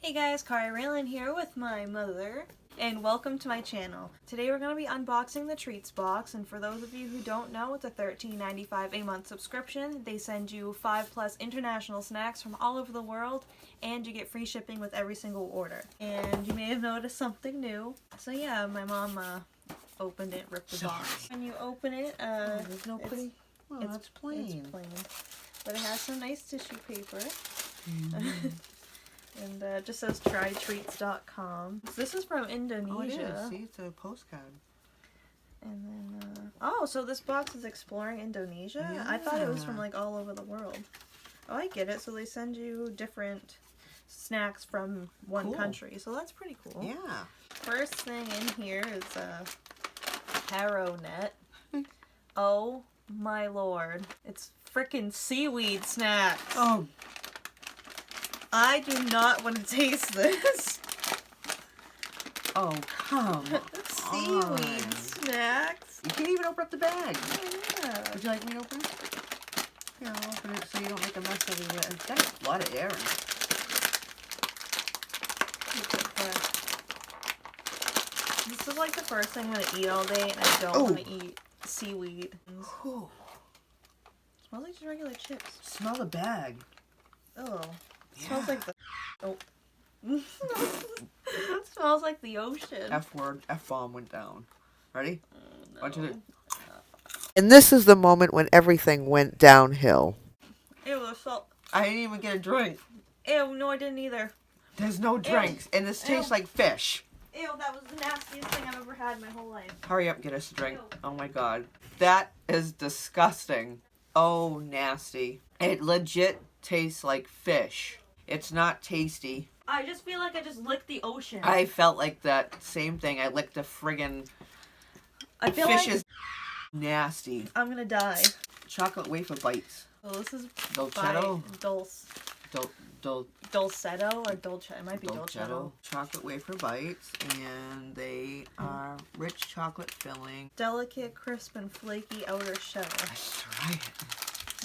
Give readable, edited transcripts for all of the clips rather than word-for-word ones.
Hey guys, Kari Raylan here with my mother, and welcome to my channel. Today we're going to be unboxing the Treats box, and for those of you who don't know, it's a $13.95 a month subscription. They send you 5+ international snacks from all over the world, and you get free shipping with every single order. And you may have noticed something new. So yeah, my mom opened it, ripped the box. When you open it, there's no pretty. Oh, it's plain. It's plain. But it has some nice tissue paper. And it just says trytreats.com. So this is from Indonesia. Oh, it is. See, it's a postcard. And then, oh, so this box is exploring Indonesia? Yeah. I thought it was from like all over the world. Oh, I get it. So they send you different snacks from one country. So that's pretty cool. Yeah. First thing in here is a taro net. Oh my lord. It's frickin' seaweed snacks. Oh. I do not want to taste this. Oh, come Seaweed on. snacks. You can't even open up the bag. Oh, yeah. Would you like me to open it? Here, I'll open it so you don't make a mess everywhere. It's got a lot of air in it. This is like the first thing I'm going to eat all day, and I don't want to eat seaweed. Ooh. Smells like just regular chips. Smell the bag. Oh. Yeah. Smells like the... Oh. It smells like the ocean. F-word. F-bomb went down. Ready? No. 1, 2, 3. And this is the moment when everything went downhill. Ew, there's salt. I didn't even get a drink. Ew, no I didn't either. There's no drinks, and this tastes like fish. Ew, that was the nastiest thing I've ever had in my whole life. Hurry up, get us a drink. Ew. Oh my god. That is disgusting. Oh, nasty. It legit tastes like fish. It's not tasty. I just feel like I just licked the ocean. I felt like that same thing. I licked a friggin' I feel fish like is nasty. I'm gonna die. Chocolate wafer bites. So this is Dolcetto? Dulcetto or Dolce. It might be Dolcetto. Dolcetto. Chocolate wafer bites. And they are rich chocolate filling. Delicate, crisp, and flaky outer shell. That's right.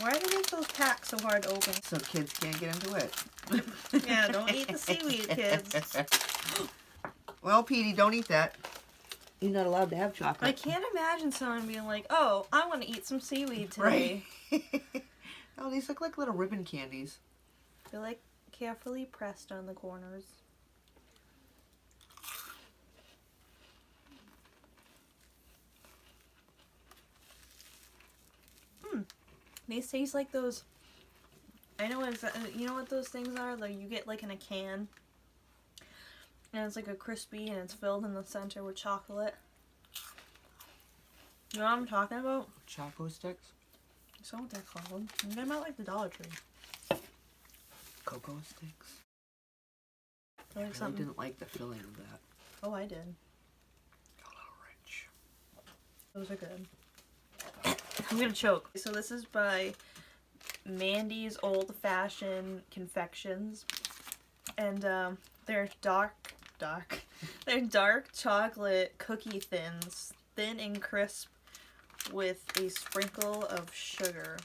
Why do they make those packs so hard to open? So kids can't get into it. Yeah, don't eat the seaweed, kids. Well, Petey, don't eat that. You're not allowed to have chocolate. I can't imagine someone being like, oh, I want to eat some seaweed today. Right. Oh, these look like little ribbon candies. They're like carefully pressed on the corners. These taste like those. I know you know what those things are? Like you get like in a can, and it's like a crispy, and it's filled in the center with chocolate. You know what I'm talking about? Choco sticks. Is that what they're called? You get them at like the Dollar Tree. Cocoa sticks. They're like I something. didn't like the filling of that. Oh, I did. A little rich. Those are good. I'm gonna choke. So this is by Mandy's Old Fashioned Confections, and they're they're dark chocolate cookie thins, thin and crisp, with a sprinkle of sugar.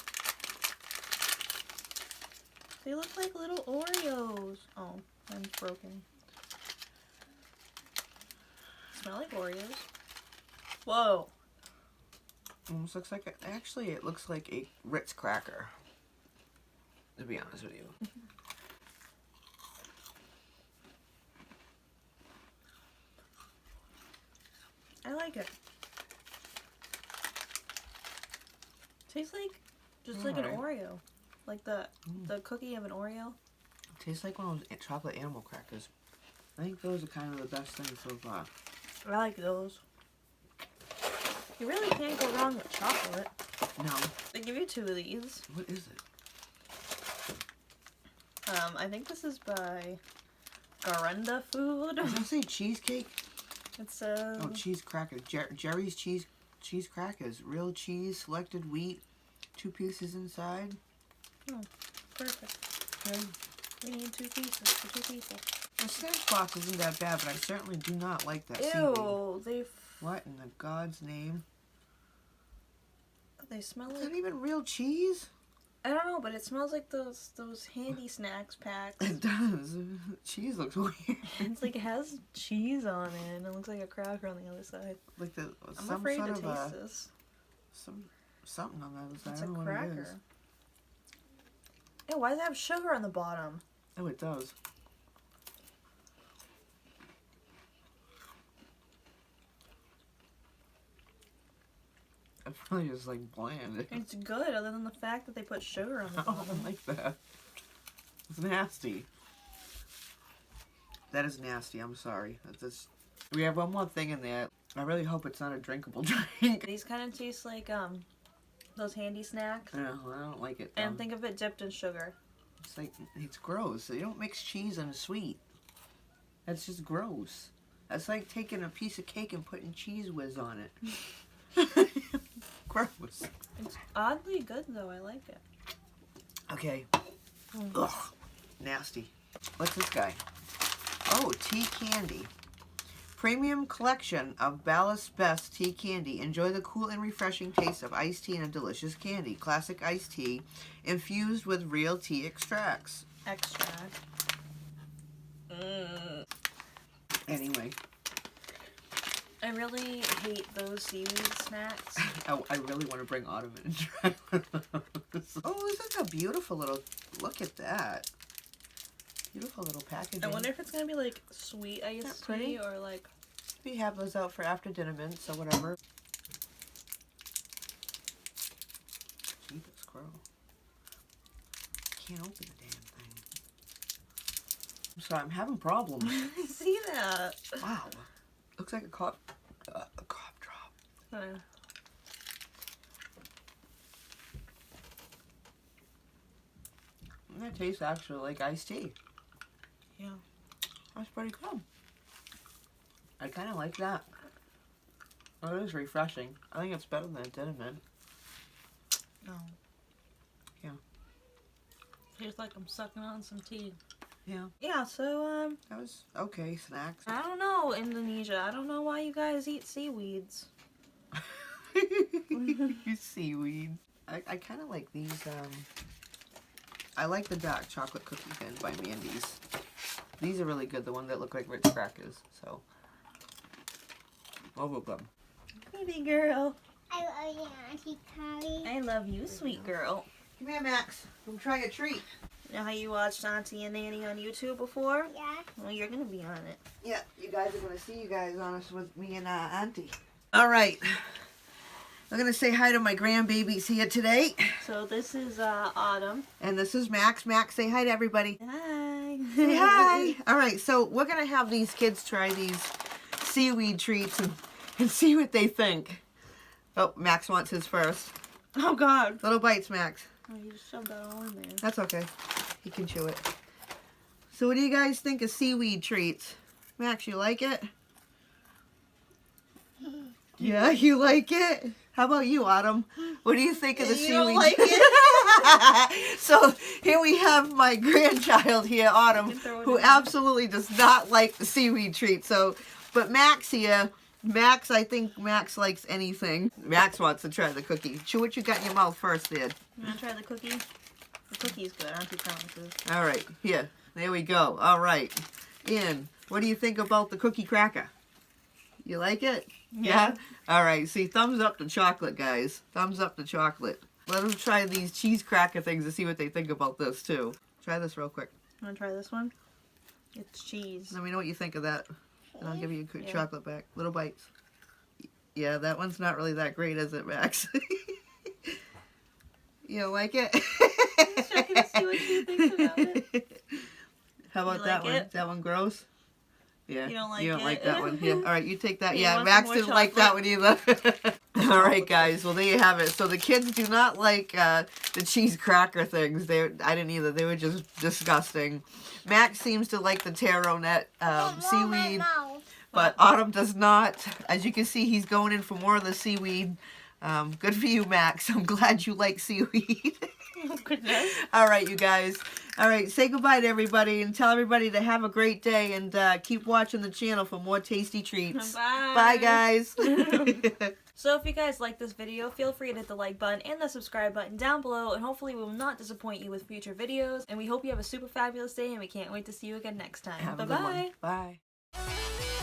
They look like little Oreos. Oh, mine's broken. Smell like Oreos. Whoa. Almost looks like actually it looks like a Ritz cracker. To be honest with you. I like it. Tastes like just like an Oreo, like the cookie of an Oreo. It tastes like one of those chocolate animal crackers. I think those are kind of the best things so far. I like those. You really can't go wrong with chocolate. No. They give you 2 of these. What is it? I think this is by Garunda Food. Does that say cheesecake? It says... Oh, cheese crackers. Jerry's cheese crackers. Real cheese, selected wheat, 2 pieces inside. Oh, perfect. Okay. We need 2 pieces for 2 people. The snack box isn't that bad, but I certainly do not like that Ew, seaweed. What in the God's name? they smell Is like... that even real cheese? I don't know, but it smells like those handy snacks packs. It does. Cheese looks weird. It's like it has cheese on it, and it looks like a cracker on the other side. Like I'm afraid to taste this. Something on the other side. It's I a don't know what it is. cracker. Yeah, why does it have sugar on the bottom? Oh, it does. It's probably just like bland. It's good, other than the fact that they put sugar on the I bottom. don't like that. It's nasty. That is nasty. I'm sorry. That's just... We have one more thing in there. I really hope it's not a drinkable drink. These kind of taste like those handy snacks. No, I don't like it. And think of it dipped in sugar. It's like, it's gross. You don't mix cheese and sweet. That's just gross. That's like taking a piece of cake and putting cheese whiz on it. Gross. It's oddly good though. I like it. Okay. Ugh. Nasty. What's this guy? Oh, tea candy. Premium collection of Ballast Best tea candy. Enjoy the cool and refreshing taste of iced tea and a delicious candy. Classic iced tea infused with real tea extracts. Extract. Anyway. I really hate those seaweed snacks. I really want to bring Autumn in and try one of those. Oh, this is a beautiful little... Look at that. Beautiful little packaging. I wonder if it's going to be like sweet iced tea or like... We have those out for after dinner mints or whatever. Jeepers crow. Can't open the damn thing. I'm sorry, I'm having problems. I see that. Wow. Looks like a cough drop. And that tastes actually like iced tea. Yeah. That's pretty cool. I kind of like that. Oh, it is refreshing. I think it's better than a dinner mint. No. Yeah. Tastes like I'm sucking on some tea. Yeah. Yeah, so, That was okay. Snacks. I don't know, Indonesia. I don't know why you guys eat seaweeds. Seaweed. I kind of like these, I like the dark chocolate cookie thin by Mandy's. These are really good, the one that look like Ritz crackers, so. Both of them. Baby girl. I love you, Auntie Carly. I love you, sweet girl. Come here, Max. Come try a treat. You know how you watched Auntie and Nanny on YouTube before? Yeah. Well, you're going to be on it. Yeah, you guys are going to see you guys on us with me and Auntie. All right. I'm going to say hi to my grandbabies here today. So this is Autumn. And this is Max. Max, say hi to everybody. Hi. Say hi. All right, so we're going to have these kids try these seaweed treats and see what they think. Oh, Max wants his first. Oh, God. Little bites, Max. Oh, you just shoved that all in there. That's okay. He can chew it. So what do you guys think of seaweed treats? Max, you like it? Yeah, you like it? How about you, Autumn? What do you think of the seaweed? Don't like it? So here we have my grandchild here, Autumn, who absolutely does not like the seaweed treat. So, but Max here, I think Max likes anything. Max wants to try the cookie. Chew what you got in your mouth first, there. You want to try the cookie? The cookie's good, Auntie promises. All right, here. There we go. All right. Ian, what do you think about the cookie cracker? You like it? Yeah? All right. See, thumbs up to chocolate, guys. Thumbs up to chocolate. Let them try these cheese cracker things to see what they think about this, too. Try this real quick. You want to try this one? It's cheese. Let me know what you think of that. And I'll give you a Yeah. chocolate back. Little bites. Yeah, that one's not really that great, is it, Max? You don't like it? Just checking to see what she thinks about it. How about You that like one? it? That one gross? Yeah. You don't like You don't it? like that one. Yeah. All right, you take that. You Yeah, want Max some more didn't like that chocolate? one either. All right, guys. Well, there you have it. So the kids do not like the cheese cracker things. I didn't either. They were just disgusting. Max seems to like the taro net seaweed, but Autumn does not. As you can see, he's going in for more of the seaweed Good for you, Max. I'm glad you like seaweed. Oh, goodness. All right, you guys. All right, say goodbye to everybody and tell everybody to have a great day and keep watching the channel for more tasty treats. Bye. Bye, guys. So if you guys like this video, feel free to hit the like button and the subscribe button down below, and hopefully we will not disappoint you with future videos. And we hope you have a super fabulous day, and we can't wait to see you again next time. Have a good one. Bye-bye. Bye.